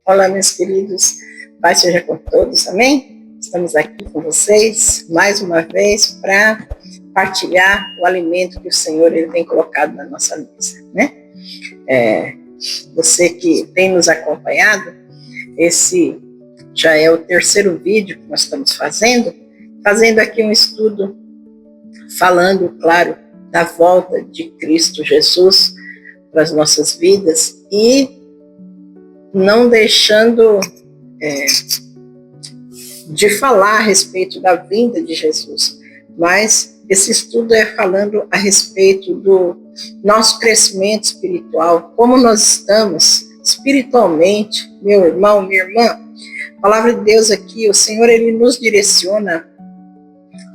Olá, meus queridos, Pai seja com todos, amém? Estamos aqui com vocês, mais uma vez, para partilhar o alimento que o Senhor ele tem colocado na nossa mesa, né? Você que tem nos acompanhado, esse já é o terceiro vídeo que nós estamos fazendo aqui um estudo, falando, claro, da volta de Cristo Jesus para as nossas vidas e não deixando de falar a respeito da vinda de Jesus, mas esse estudo é falando a respeito do nosso crescimento espiritual, como nós estamos espiritualmente, meu irmão, minha irmã. A palavra de Deus aqui, o Senhor, ele nos direciona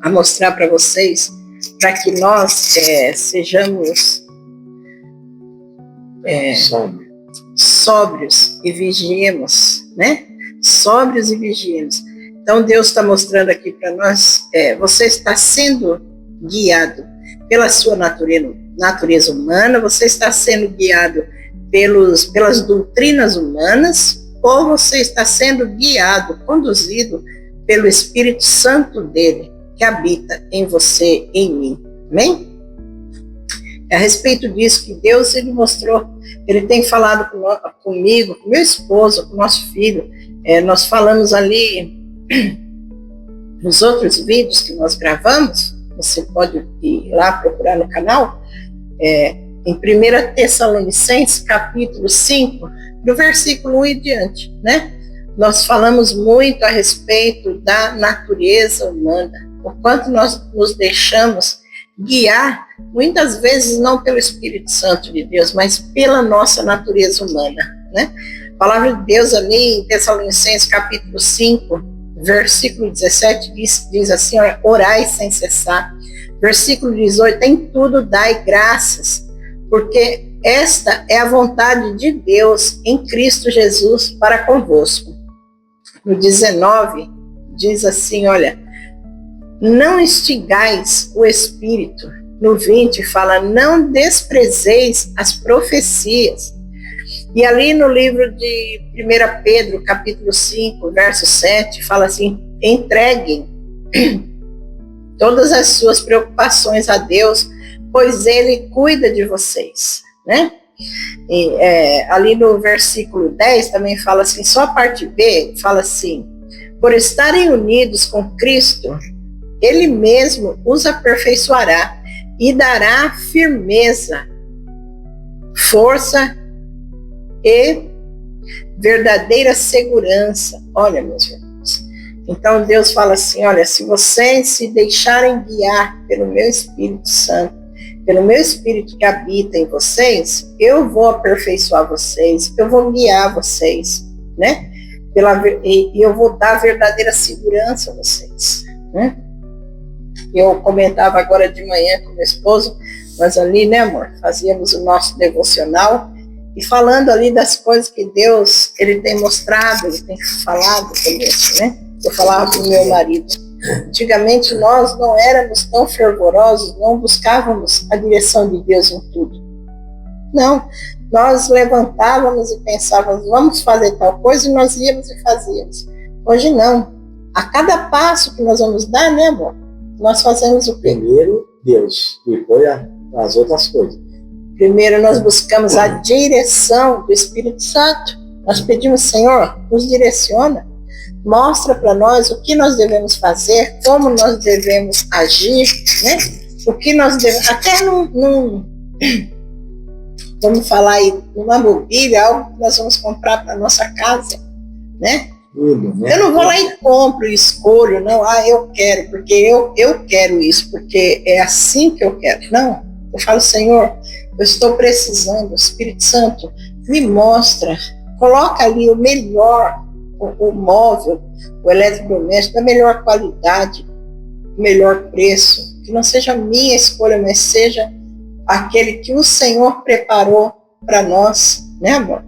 a mostrar para vocês, para que nós sejamos sóbrios e vigiemos, né? Sóbrios e vigiemos. Então Deus está mostrando aqui para nós, você está sendo guiado pela sua natureza humana, você está sendo guiado pelas doutrinas humanas, ou você está sendo guiado, conduzido pelo Espírito Santo dele, que habita em você, em mim. Amém? É a respeito disso que Deus ele mostrou, ele tem falado comigo, com meu esposo, com nosso filho. Nós falamos ali nos outros vídeos que nós gravamos, você pode ir lá procurar no canal, em 1 Tessalonicenses, capítulo 5, do versículo 1 e diante, né? Nós falamos muito a respeito da natureza humana, o quanto nós nos deixamos guiar, muitas vezes não pelo Espírito Santo de Deus, mas pela nossa natureza humana, né? A palavra de Deus ali em Tessalonicenses capítulo 5, versículo 17, diz assim, olha, orai sem cessar. Versículo 18, em tudo dai graças, porque esta é a vontade de Deus em Cristo Jesus para convosco. No 19, diz assim, olha, não instigais o Espírito. No 20 fala, não desprezeis as profecias. E ali no livro de 1 Pedro, capítulo 5, verso 7, fala assim, entreguem todas as suas preocupações a Deus, pois Ele cuida de vocês, né? E, ali no versículo 10 também fala assim, só a parte B fala assim, por estarem unidos com Cristo, Ele mesmo os aperfeiçoará e dará firmeza, força e verdadeira segurança. Olha, meus irmãos, então Deus fala assim, olha, se vocês se deixarem guiar pelo meu Espírito Santo, pelo meu Espírito que habita em vocês, eu vou aperfeiçoar vocês, eu vou guiar vocês, né? E eu vou dar verdadeira segurança a vocês, né? Eu comentava agora de manhã com meu esposo, nós ali, né, amor, fazíamos o nosso devocional, e falando ali das coisas que Deus, ele tem mostrado, ele tem falado conosco, né? Eu falava para o meu marido, antigamente nós não éramos tão fervorosos, não buscávamos a direção de Deus em tudo. Não, nós levantávamos e pensávamos, vamos fazer tal coisa, e nós íamos e fazíamos. Hoje não. A cada passo que nós vamos dar, né, amor? Nós fazemos o primeiro Deus, depois as outras coisas. Primeiro nós buscamos a direção do Espírito Santo. Nós pedimos, Senhor, nos direciona. Mostra para nós o que nós devemos fazer, como nós devemos agir, né? O que nós devemos, até vamos falar aí, numa mobília, algo que nós vamos comprar para nossa casa, né? Tudo, né? Eu não vou lá e compro e escolho, não, eu quero, porque eu quero isso, porque é assim que eu quero. Não, eu falo, Senhor, eu estou precisando, Espírito Santo, me mostra, coloca ali o melhor, o móvel, o eletrodoméstico da melhor qualidade, o melhor preço, que não seja a minha escolha, mas seja aquele que o Senhor preparou para nós, né, amor?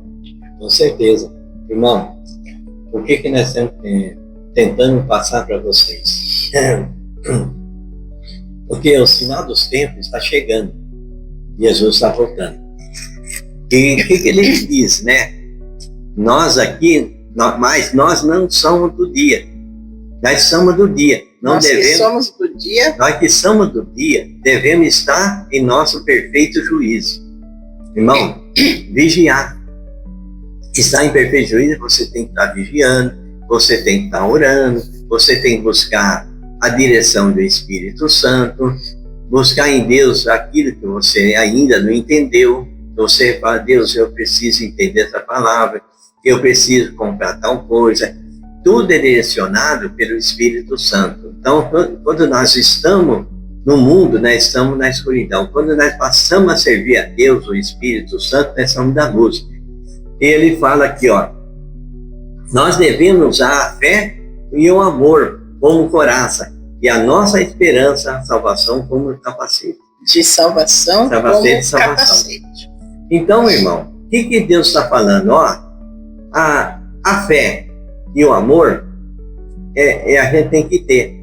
Com certeza. Irmão, o que nós estamos tentando passar para vocês? Porque o sinal dos tempos está chegando. Jesus está voltando. E o que ele diz, né? Nós aqui, mas nós não somos do dia. Nós somos do dia. Nós que somos do dia. Nós que somos do dia, devemos estar em nosso perfeito juízo. Irmão, vigiar. Estar em perfeito juízo, você tem que estar vigiando, você tem que estar orando, você tem que buscar a direção do Espírito Santo, buscar em Deus aquilo que você ainda não entendeu. Você fala, Deus, eu preciso entender essa palavra, eu preciso comprar tal coisa. Tudo é direcionado pelo Espírito Santo. Então, quando nós estamos no mundo, nós estamos na escuridão. Quando nós passamos a servir a Deus, o Espírito Santo, nós somos da luz. Ele fala aqui, ó, nós devemos usar a fé e o amor como coraça, e a nossa esperança, a salvação como capacete. De salvação como capacete. Então, irmão, o que Deus está falando? Ó, a fé e o amor, a gente tem que ter.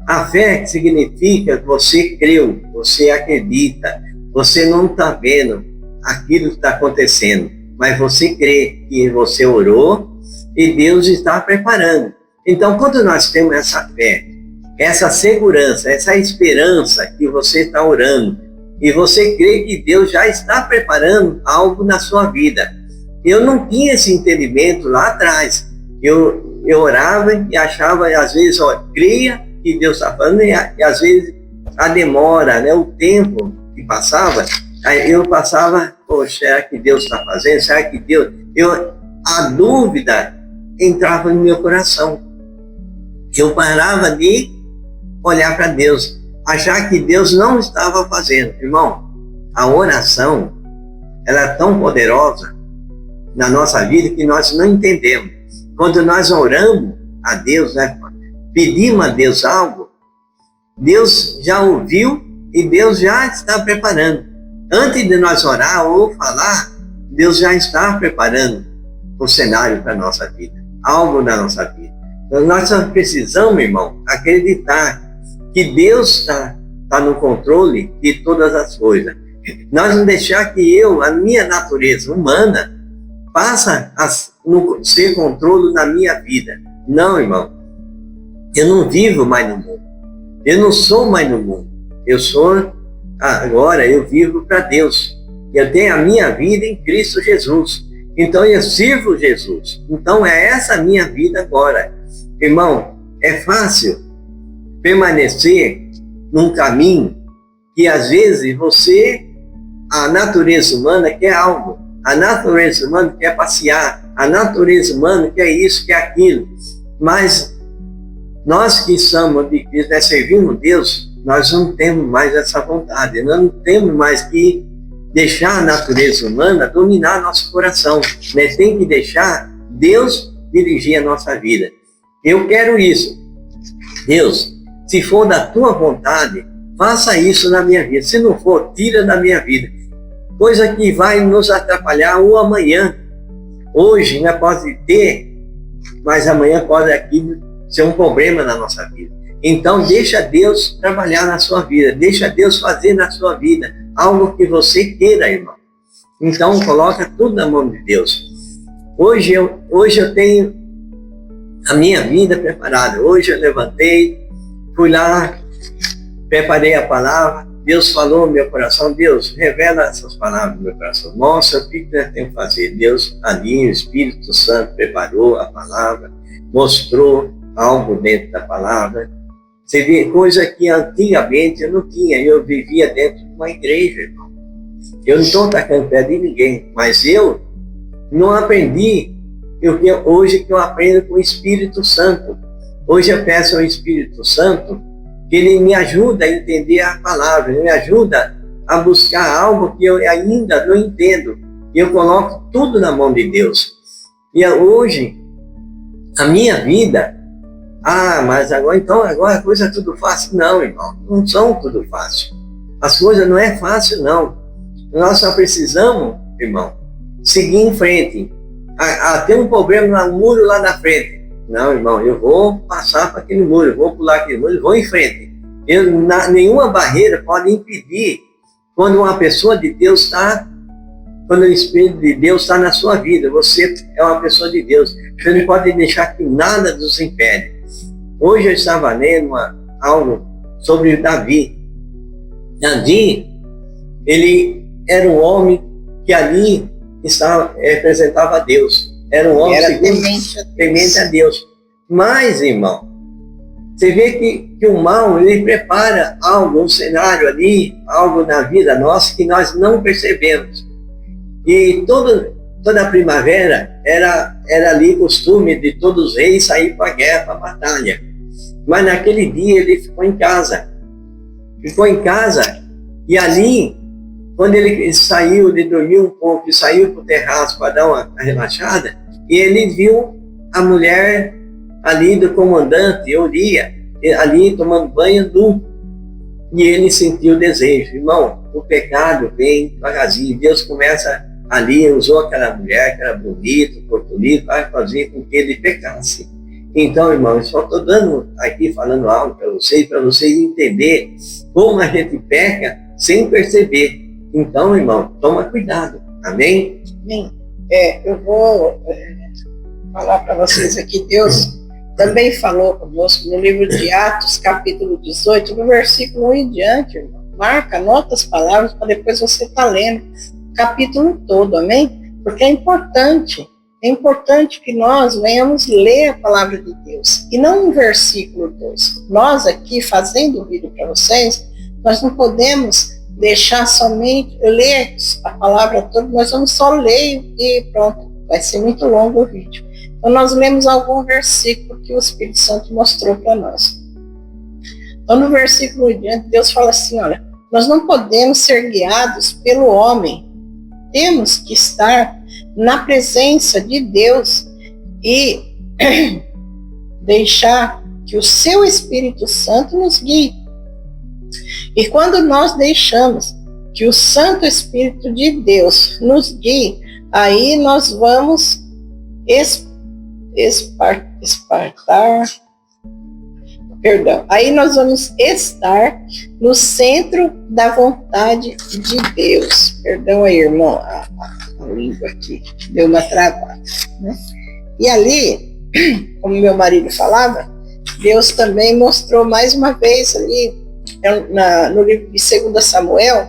A fé significa que você creu, você acredita, você não está vendo aquilo que está acontecendo, mas você crê que você orou e Deus está preparando. Então, quando nós temos essa fé, essa segurança, essa esperança que você está orando, e você crê que Deus já está preparando algo na sua vida. Eu não tinha esse entendimento lá atrás. Eu orava e achava, às vezes, cria que Deus está falando, e às vezes a demora, né, o tempo que passava, aí eu passava, poxa, será que Deus está fazendo? Será que Deus... A dúvida entrava no meu coração. Eu parava de olhar para Deus, achar que Deus não estava fazendo. Irmão, a oração, ela é tão poderosa na nossa vida que nós não entendemos. Quando nós oramos a Deus, né, pedimos a Deus algo, Deus já ouviu e Deus já está preparando. Antes de nós orar ou falar, Deus já está preparando o cenário para a nossa vida, algo na nossa vida. Então, nós só precisamos, irmão, acreditar que Deus está no controle de todas as coisas. Nós não deixar que a minha natureza humana, passa a ser controle na minha vida. Não, irmão. Eu não vivo mais no mundo. Eu não sou mais no mundo. Agora eu vivo para Deus. Eu tenho a minha vida em Cristo Jesus. Então eu sirvo Jesus. Então é essa a minha vida agora. Irmão, é fácil permanecer num caminho que às vezes a natureza humana quer algo. A natureza humana quer passear. A natureza humana quer isso, quer aquilo. Mas nós que somos de Cristo, nós servimos Deus, nós não temos mais essa vontade. Nós não temos mais que deixar a natureza humana dominar nosso coração. Nós temos que deixar Deus dirigir a nossa vida. Eu quero isso. Deus, se for da tua vontade, faça isso na minha vida. Se não for, tira da minha vida. Coisa que vai nos atrapalhar o amanhã. Hoje, né, pode ter, mas amanhã pode aqui ser um problema na nossa vida. Então, deixa Deus trabalhar na sua vida. Deixa Deus fazer na sua vida algo que você queira, irmão. Então, coloca tudo na mão de Deus. Hoje eu tenho a minha vida preparada. Hoje eu levantei, fui lá, preparei a palavra. Deus falou no meu coração. Deus, revela essas palavras no meu coração. Mostra o que eu tenho que fazer. Deus, ali, o Espírito Santo preparou a palavra, mostrou algo dentro da palavra. Você vê coisa que antigamente eu não tinha. Eu vivia dentro de uma igreja, irmão. Eu não estou tacando pé de ninguém, mas eu não aprendi hoje que eu aprendo com o Espírito Santo. Hoje eu peço ao Espírito Santo que ele me ajuda a entender a palavra, ele me ajuda a buscar algo que eu ainda não entendo. E eu coloco tudo na mão de Deus. E hoje, a minha vida, mas agora a coisa é tudo fácil. Não, irmão, não são tudo fácil. As coisas não é fácil, não. Nós só precisamos, irmão, seguir em frente. Tem um problema no muro lá na frente. Não, irmão, eu vou passar para aquele muro, eu vou pular aquele muro, eu vou em frente. Nenhuma barreira pode impedir quando uma pessoa de Deus está quando o Espírito de Deus está na sua vida. Você é uma pessoa de Deus. Você não pode deixar que nada nos impede. Hoje eu estava lendo algo sobre Davi. Davi, ele era um homem que ali representava Deus. Era um homem temente a Deus. Mas, irmão, você vê que o mal, ele prepara algo, um cenário ali, algo na vida nossa que nós não percebemos. E toda a primavera era ali costume de todos os reis sair para a guerra, para a batalha. Mas naquele dia ele ficou em casa. Ficou em casa e ali, quando ele saiu de dormir um pouco e saiu para o terraço para dar uma relaxada, e ele viu a mulher ali do comandante, Urias, ali tomando banho nu. E ele sentiu o desejo. Irmão, o pecado vem devagarzinho. Deus começa ali, usou aquela mulher que era bonita, oportunista, para fazer com que ele pecasse. Então, irmão, eu só estou dando aqui, falando algo para vocês entenderem como a gente peca sem perceber. Então, irmão, toma cuidado. Amém? Amém. Eu vou falar para vocês aqui, Deus também falou conosco no livro de Atos, capítulo 18, no versículo 1 em diante, irmão. Marca, anota as palavras para depois você estar lendo o capítulo todo, amém? Porque é importante que nós venhamos ler a palavra de Deus, e não um versículo 2. Nós aqui, fazendo o vídeo para vocês, nós não podemos deixar somente ler a palavra toda, nós vamos só ler e pronto, vai ser muito longo o vídeo. Então nós lemos algum versículo que o Espírito Santo mostrou para nós. Então no versículo em diante, Deus fala assim, olha, nós não podemos ser guiados pelo homem, temos que estar na presença de Deus e deixar que o seu Espírito Santo nos guie. E quando nós deixamos que o Santo Espírito de Deus nos guie, aí nós vamos aí nós vamos estar no centro da vontade de Deus. Perdão aí, irmão, a língua aqui deu uma travada, né? E ali, como meu marido falava, Deus também mostrou mais uma vez ali, no livro de 2 Samuel,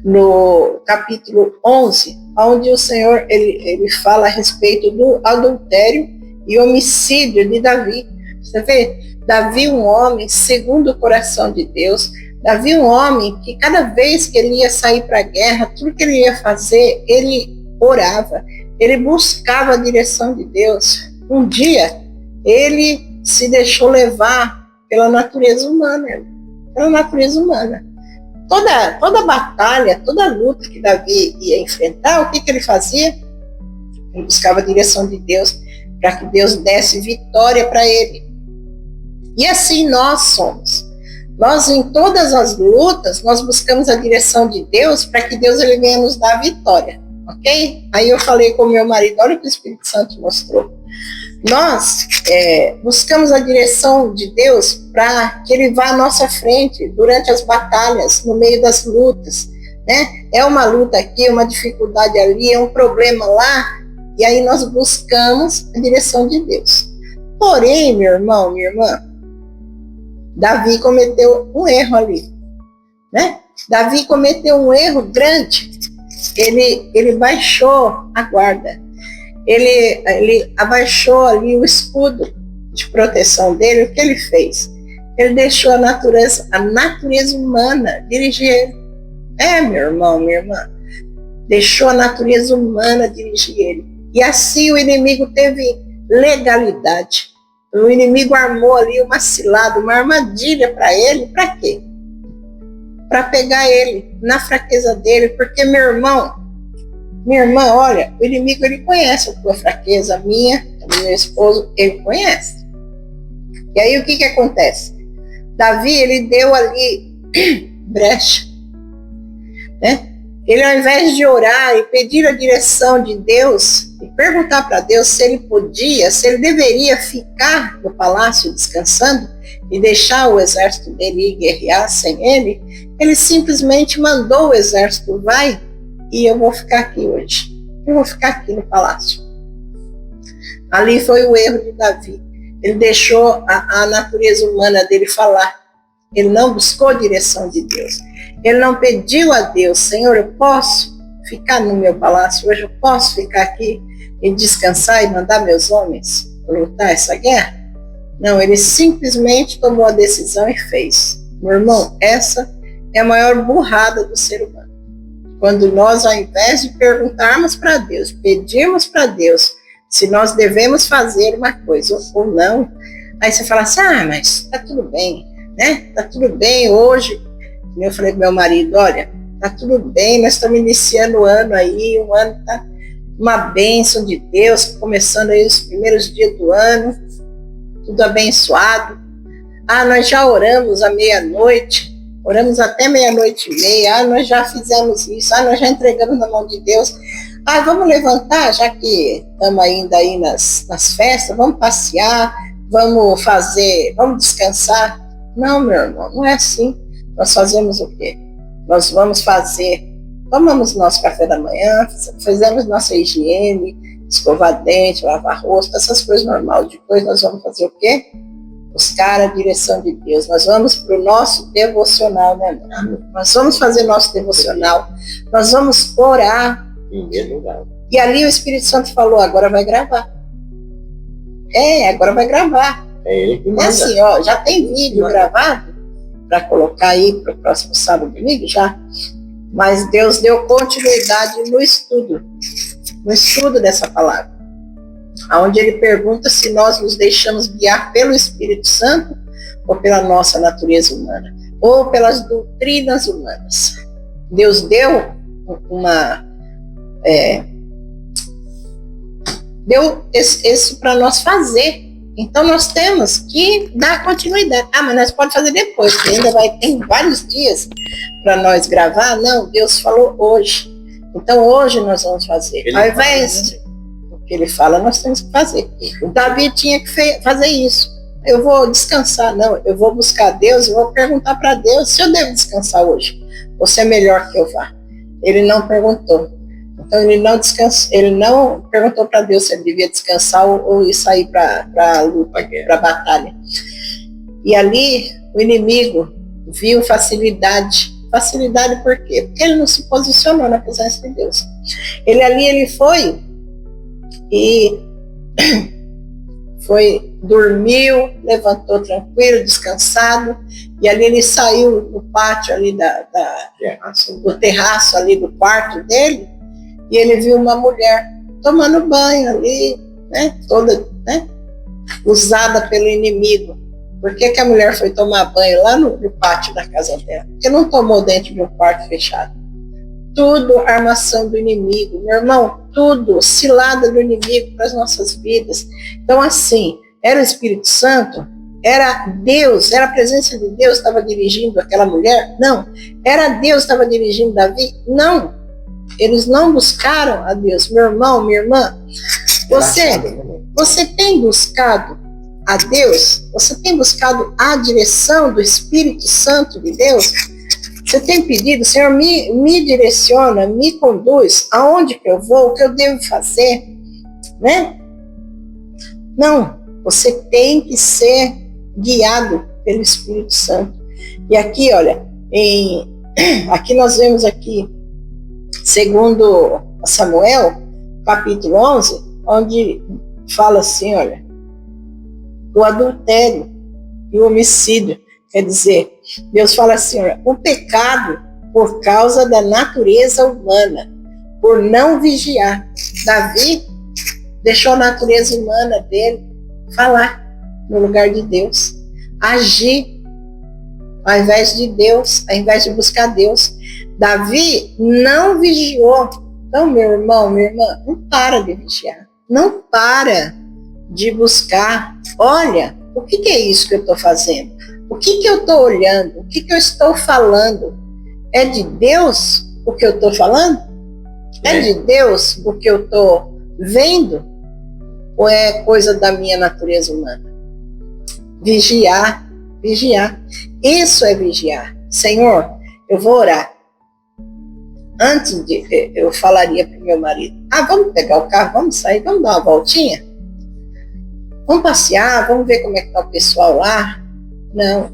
no capítulo 11, onde o Senhor ele fala a respeito do adultério e homicídio de Davi. Você vê? Davi, um homem segundo o coração de Deus. Davi, um homem que cada vez que ele ia sair para a guerra, tudo que ele ia fazer, ele orava, ele buscava a direção de Deus. Um dia, ele se deixou levar pela natureza humana. Toda batalha, toda luta que Davi ia enfrentar, o que ele fazia? Ele buscava a direção de Deus, para que Deus desse vitória para ele. E assim nós somos. Nós, em todas as lutas, nós buscamos a direção de Deus, para que Deus ele venha nos dar a vitória, ok? Aí eu falei com o meu marido, olha o que o Espírito Santo mostrou. Nós buscamos a direção de Deus para que ele vá à nossa frente durante as batalhas, no meio das lutas, né? É uma luta aqui, uma dificuldade ali, é um problema lá, e aí nós buscamos a direção de Deus. Porém, meu irmão, minha irmã, Davi cometeu um erro ali, né? Davi cometeu um erro grande. Ele baixou a guarda. Ele abaixou ali o escudo de proteção dele. O que ele fez? Ele deixou a natureza humana dirigir ele. Meu irmão, minha irmã. Deixou a natureza humana dirigir ele. E assim o inimigo teve legalidade. O inimigo armou ali uma cilada, uma armadilha para ele. Para quê? Para pegar ele na fraqueza dele. Porque, minha irmã, olha, o inimigo ele conhece a tua fraqueza, a minha, do meu esposo, ele conhece. E aí o que acontece? Davi, ele deu ali brecha, né? Ele, ao invés de orar e pedir a direção de Deus, e perguntar para Deus se ele podia, se ele deveria ficar no palácio descansando e deixar o exército dele ir guerrear sem ele, ele simplesmente mandou o exército, vai e eu vou ficar aqui hoje. Eu vou ficar aqui no palácio. Ali foi o erro de Davi. Ele deixou a natureza humana dele falar. Ele não buscou a direção de Deus. Ele não pediu a Deus, Senhor, eu posso ficar no meu palácio hoje? Eu posso ficar aqui e descansar e mandar meus homens lutar essa guerra? Não, ele simplesmente tomou a decisão e fez. Meu irmão, essa é a maior burrada do ser humano. Quando nós, ao invés de perguntarmos para Deus, pedirmos para Deus se nós devemos fazer uma coisa ou não, aí você fala assim, mas tá tudo bem, né? Tá tudo bem hoje. Eu falei pro meu marido, olha, tá tudo bem, nós estamos iniciando o ano aí, o ano tá uma bênção de Deus, começando aí os primeiros dias do ano, tudo abençoado. Nós já oramos à meia-noite, oramos até meia-noite e meia, nós já fizemos isso, nós já entregamos na mão de Deus. Vamos levantar, já que estamos ainda aí nas festas, vamos passear, vamos descansar. Não, meu irmão, não é assim. Nós fazemos o quê? Nós tomamos nosso café da manhã, fizemos nossa higiene, escovar dente, lavar rosto, essas coisas normais. Depois nós vamos fazer o quê? Buscar a direção de Deus. Nós vamos para o nosso devocional, né? Nós vamos fazer nosso devocional. Nós vamos orar. E ali o Espírito Santo falou, agora vai gravar. Agora vai gravar. É ele que manda. É assim, já tem vídeo gravado para colocar aí para o próximo sábado domingo, já. Mas Deus deu continuidade no estudo dessa palavra. Onde ele pergunta se nós nos deixamos guiar pelo Espírito Santo ou pela nossa natureza humana, ou pelas doutrinas humanas. Deus deu deu isso para nós fazer. Então nós temos que dar continuidade. Mas nós podemos fazer depois, porque ainda tem vários dias para nós gravar. Não, Deus falou hoje. Então hoje nós vamos fazer. Ao invés do que ele fala, nós temos que fazer. O Davi tinha que fazer isso. Eu vou descansar. Não, eu vou buscar Deus, eu vou perguntar para Deus se eu devo descansar hoje. Ou se é melhor que eu vá. Ele não perguntou. Então ele não perguntou para Deus se ele devia descansar ou ir sair para a luta, para a batalha. E ali o inimigo viu facilidade. Facilidade por quê? Porque ele não se posicionou na presença de Deus. Ele foi e dormiu, levantou tranquilo, descansado, e ali ele saiu no pátio ali do terraço ali do quarto dele, e ele viu uma mulher tomando banho ali, né, toda, né, usada pelo inimigo. Por que a mulher foi tomar banho lá no pátio da casa dela? Porque não tomou dentro de um quarto fechado. Tudo armação do inimigo, meu irmão, tudo cilada do inimigo para as nossas vidas. Então, assim, era o Espírito Santo, era Deus, era a presença de Deus que estava dirigindo aquela mulher? Não. Era Deus que estava dirigindo Davi? Não. Eles não buscaram a Deus. Meu irmão, minha irmã, você tem buscado a Deus? Você tem buscado a direção do Espírito Santo de Deus? Você tem pedido, Senhor, me direciona, me conduz, aonde que eu vou, o que eu devo fazer, né? Não, você tem que ser guiado pelo Espírito Santo. E aqui, olha, aqui nós vemos aqui, segundo Samuel, capítulo 11, onde fala assim, olha, o adultério e o homicídio. Quer dizer, Deus fala assim, olha, o pecado por causa da natureza humana, por não vigiar. Davi deixou a natureza humana dele falar no lugar de Deus, agir ao invés de Deus, ao invés de buscar Deus. Davi não vigiou. Então, meu irmão, minha irmã, não para de vigiar, não para de buscar. Olha, o que é isso que eu estou fazendo? O que eu estou olhando? O que eu estou falando? É de Deus o que eu estou falando? É de Deus o que eu estou vendo? Ou é coisa da minha natureza humana? Vigiar, vigiar. Isso é vigiar. Senhor, eu vou orar. antes de, eu falaria para o meu marido, vamos pegar o carro, vamos sair, vamos dar uma voltinha? Vamos passear, vamos ver como é que está o pessoal lá? Não.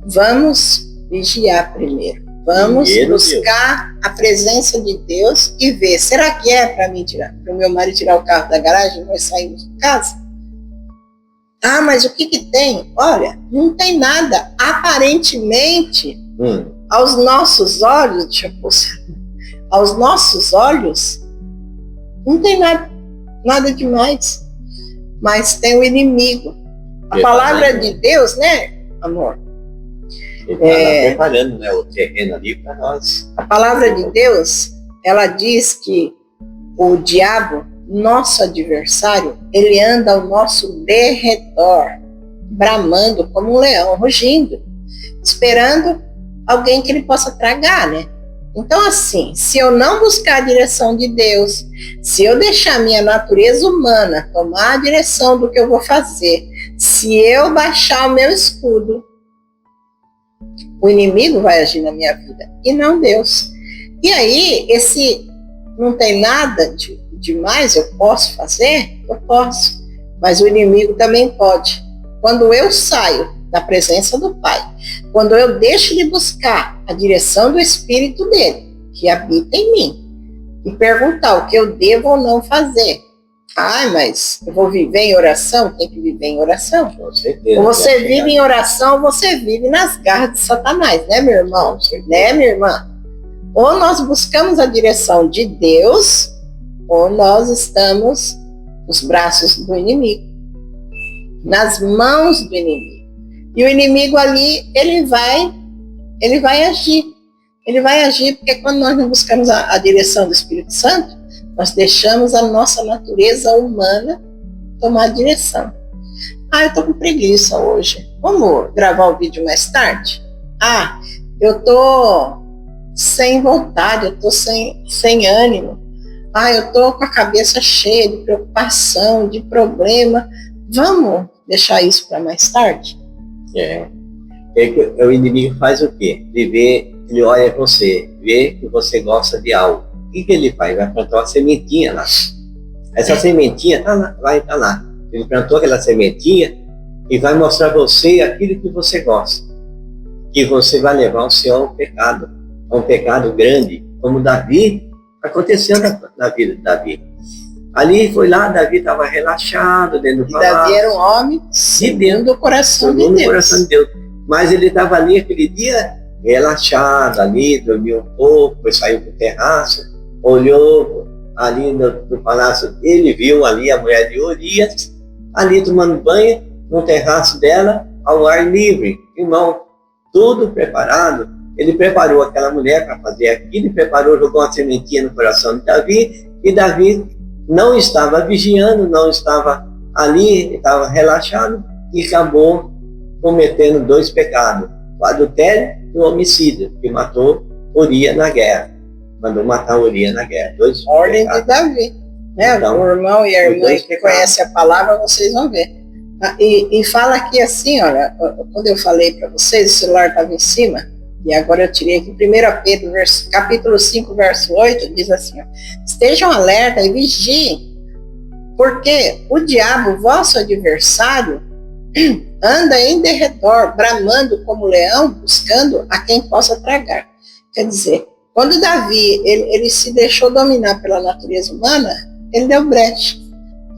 Vamos vigiar primeiro. Vamos buscar a presença de Deus e ver, será que é para mim tirar, para o meu marido tirar o carro da garagem e nós sairmos de casa? Mas o que tem? Olha, não tem nada. Aparentemente, aos nossos olhos, deixa eu pulsar, aos nossos olhos, não tem nada demais. Mas tem o inimigo. A palavra de Deus, né, amor? Ele está preparando, né, o terreno ali para nós. A palavra de Deus, ela diz que o diabo, nosso adversário, ele anda ao nosso derredor, bramando como um leão, rugindo, esperando alguém que ele possa tragar, né? Então, assim, se eu não buscar a direção de Deus, se eu deixar a minha natureza humana tomar a direção do que eu vou fazer, se eu baixar o meu escudo, o inimigo vai agir na minha vida, e não Deus. E aí, não tem nada demais, eu posso fazer? Eu posso. Mas o inimigo também pode. Quando eu saio da presença do Pai, quando eu deixo de buscar a direção do Espírito dele, que habita em mim, e perguntar o que eu devo ou não fazer. Mas eu vou viver em oração? Tem que viver em oração. Com certeza. Ou você vive em oração, ou você vive nas garras de Satanás, né, meu irmão? Né, minha irmã? Ou nós buscamos a direção de Deus, ou nós estamos nos braços do inimigo, nas mãos do inimigo. E o inimigo ali, ele vai agir. Ele vai agir porque quando nós não buscamos a direção do Espírito Santo, nós deixamos a nossa natureza humana tomar a direção. Eu tô com preguiça hoje. Vamos gravar o vídeo mais tarde? Eu tô sem vontade, eu tô sem ânimo. Eu tô com a cabeça cheia de preocupação, de problema. Vamos deixar isso para mais tarde? O inimigo faz o quê? Ele olha para você, vê que você gosta de algo. O que ele faz? Vai plantar uma sementinha lá. Essa sementinha vai estar lá. Ele plantou aquela sementinha e vai mostrar para você aquilo que você gosta. Que você vai levar o seu ao pecado. A um pecado grande. Como Davi, aconteceu na vida de Davi. Ali foi lá, Davi estava relaxado dentro do palácio. Davi era um homem segundo o coração de Deus. Mas ele estava ali aquele dia relaxado ali, dormiu um pouco, depois saiu para o terraço, olhou ali no palácio, ele viu ali a mulher de Urias, ali tomando banho, no terraço dela, ao ar livre. Irmão, tudo preparado. Ele preparou aquela mulher para fazer aquilo, ele preparou, jogou uma sementinha no coração de Davi, e Davi não estava vigiando, não estava ali, estava relaxado, e acabou cometendo 2 pecados, o adultério e o homicídio, que matou Urias na guerra. Mandou matar Urias na guerra. 2 Ordem pecados. De Davi. Né? Então, o irmão e a irmã que conhecem a palavra, vocês vão ver. E fala aqui assim, olha, quando eu falei para vocês, o celular estava em cima, e agora eu tirei aqui, 1 Pedro, capítulo 5, verso 8, diz assim, estejam alerta e vigiem, porque o diabo, vosso adversário, anda em derredor, bramando como leão, buscando a quem possa tragar. Quer dizer, quando Davi, ele se deixou dominar pela natureza humana, ele deu brecha.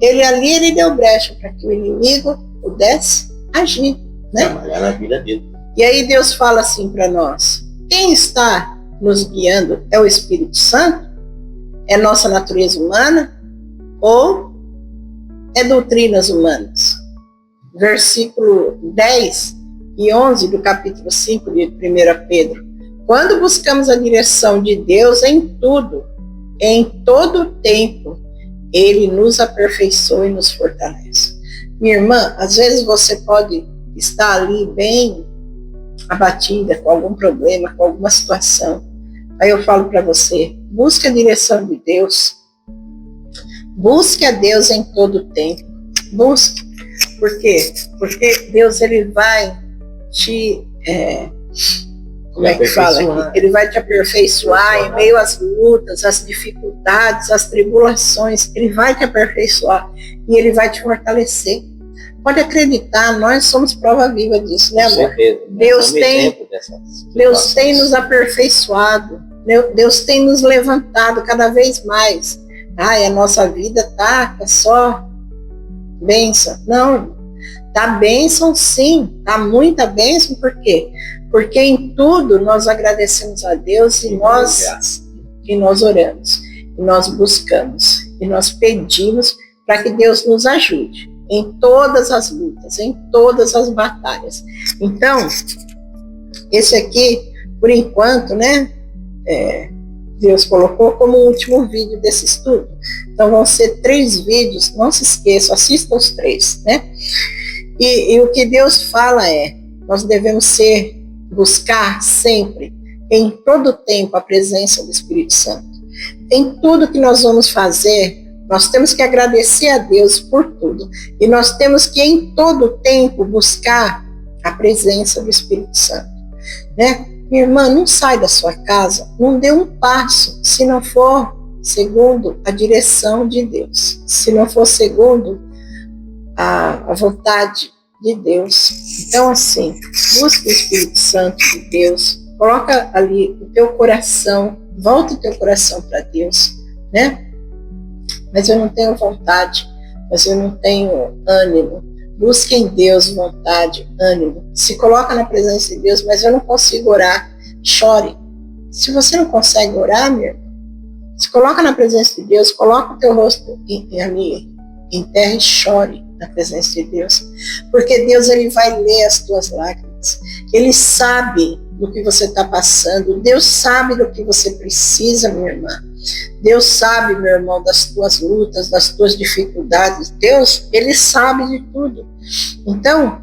Ele deu brecha para que o inimigo pudesse agir, né? Trabalhar na vida dele. E aí Deus fala assim para nós, quem está nos guiando é o Espírito Santo? É nossa natureza humana? Ou é doutrinas humanas? Versículo 10 e 11 do capítulo 5 de 1 Pedro. Quando buscamos a direção de Deus em tudo, em todo o tempo, Ele nos aperfeiçoa e nos fortalece. Minha irmã, às vezes você pode estar ali bem abatida com algum problema, com alguma situação. Aí eu falo para você, busque a direção de Deus. Busque a Deus em todo o tempo. Busque. Por quê? Porque Deus, ele vai te, como é que fala aqui? Ele vai te aperfeiçoar em meio às lutas, às dificuldades, às tribulações. Ele vai te aperfeiçoar e ele vai te fortalecer. Pode acreditar, nós somos prova viva disso, né, amor? Deus tem nos aperfeiçoado, Deus tem nos levantado cada vez mais. Ai, a nossa vida tá só bênção. Não, tá bênção sim, tá muita bênção, por quê? Porque em tudo nós agradecemos a Deus e nós oramos, e nós buscamos, e nós pedimos para que Deus nos ajude em todas as lutas, em todas as batalhas. Então, esse aqui, por enquanto, né, Deus colocou como o último vídeo desse estudo. Então, vão ser 3 vídeos, não se esqueçam, assistam os 3, né? E o que Deus fala nós devemos buscar sempre, em todo tempo, a presença do Espírito Santo. Em tudo que nós vamos fazer, nós temos que agradecer a Deus por tudo. E nós temos que, em todo tempo, buscar a presença do Espírito Santo, né? Minha irmã, não sai da sua casa, não dê um passo, se não for segundo a direção de Deus, se não for segundo a vontade de Deus. Então, assim, busca o Espírito Santo de Deus, coloca ali o teu coração, volta o teu coração para Deus, né? Mas eu não tenho vontade, mas eu não tenho ânimo. Busque em Deus vontade, ânimo. Se coloca na presença de Deus, mas eu não consigo orar. Chore. Se você não consegue orar, meu irmão, se coloca na presença de Deus, coloca o teu rosto em terra e chore na presença de Deus. Porque Deus, ele vai ler as tuas lágrimas. Ele sabe do que você está passando. Deus sabe do que você precisa, minha irmã. Deus sabe, meu irmão, das tuas lutas, das tuas dificuldades. Deus, ele sabe de tudo. Então,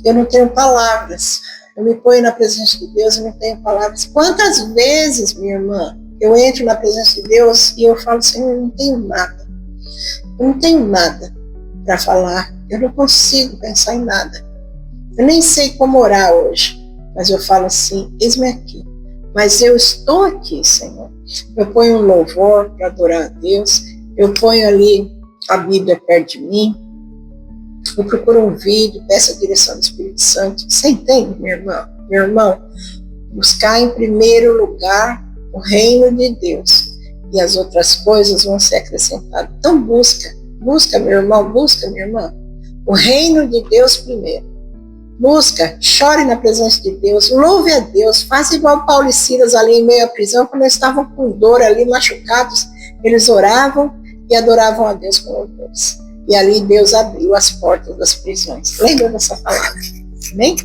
eu não tenho palavras. Eu me ponho na presença de Deus e não tenho palavras. Quantas vezes, minha irmã, eu entro na presença de Deus e eu falo, Senhor, eu não tenho nada. Eu não tenho nada para falar. Eu não consigo pensar em nada. Eu nem sei como orar hoje. Mas eu falo assim, eis-me aqui. Mas eu estou aqui, Senhor. Eu ponho um louvor para adorar a Deus. Eu ponho ali a Bíblia perto de mim. Eu procuro um vídeo, peço a direção do Espírito Santo. Você entende, minha irmã? Meu irmão, buscar em primeiro lugar o reino de Deus. E as outras coisas vão ser acrescentadas. Então busca, meu irmão, busca, minha irmã. O reino de Deus primeiro. Busca, chore na presença de Deus, louve a Deus, faça igual Paulo e Silas ali em meio à prisão, quando eles estavam com dor ali, machucados, eles oravam e adoravam a Deus com louvores. E ali Deus abriu as portas das prisões. Lembra dessa palavra? Amém?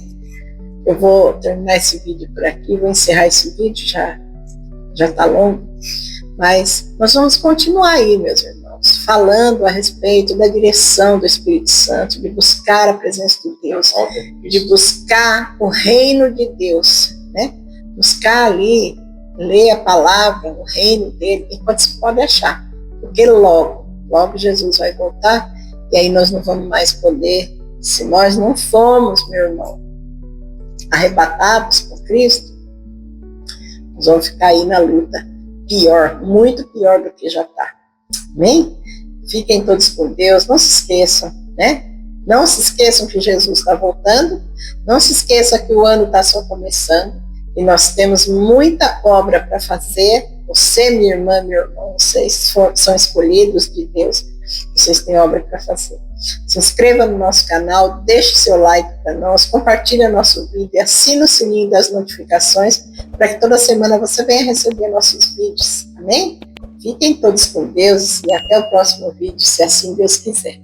Eu vou terminar esse vídeo por aqui, vou encerrar esse vídeo, já está longo, mas nós vamos continuar aí, meus irmãos, falando a respeito da direção do Espírito Santo, de buscar a presença de Deus, de buscar o reino de Deus, né? Buscar ali, ler a palavra, o reino dele, enquanto se pode achar, porque logo Jesus vai voltar, e aí nós não vamos mais poder, se nós não formos, meu irmão, arrebatados com Cristo, nós vamos ficar aí na luta, pior, muito pior do que já está. Amém? Fiquem todos com Deus, não se esqueçam, né? Não se esqueçam que Jesus está voltando, não se esqueçam que o ano está só começando, e nós temos muita obra para fazer. Você, minha irmã, meu irmão, vocês são escolhidos de Deus, vocês têm obra para fazer. Se inscreva no nosso canal, deixe seu like para nós, compartilhe nosso vídeo e assine o sininho das notificações para que toda semana você venha receber nossos vídeos. Amém? Fiquem todos com Deus e até o próximo vídeo, se assim Deus quiser.